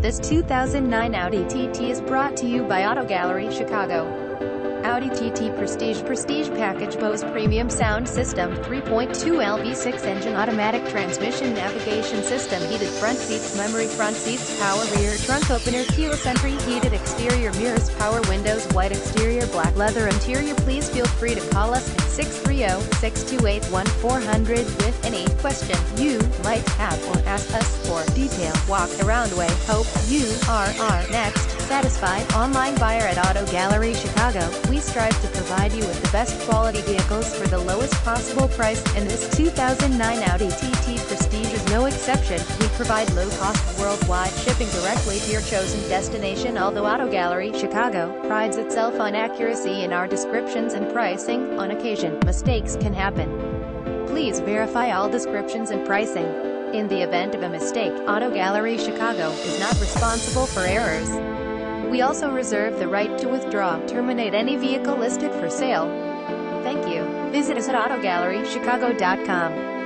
This 2009 Audi TT is brought to you by Auto Gallery Chicago. Audi TT Prestige Package Bose Premium Sound System, 3.2 L V6 engine, automatic transmission, navigation system, heated front seats, memory front seats, power rear trunk opener, keyless entry, heated exterior mirrors, power windows, white exterior, black leather interior. Please feel free to call us at 630-628-1400 with any question you might have or ask us for detailed walk-around way. Hope you are our next satisfied online buyer at Auto Gallery Chicago. We strive to provide you with the best quality vehicles for the lowest possible price, and this 2009 Audi TT Prestige is no exception. We provide low-cost worldwide shipping directly to your chosen destination. Although Auto Gallery Chicago prides itself on accuracy in our descriptions and pricing, on occasion, mistakes can happen. Please verify all descriptions and pricing. In the event of a mistake, Auto Gallery Chicago is not responsible for errors. We also reserve the right to withdraw, terminate any vehicle listed for sale. Thank you. Visit us at AutoGalleryChicago.com.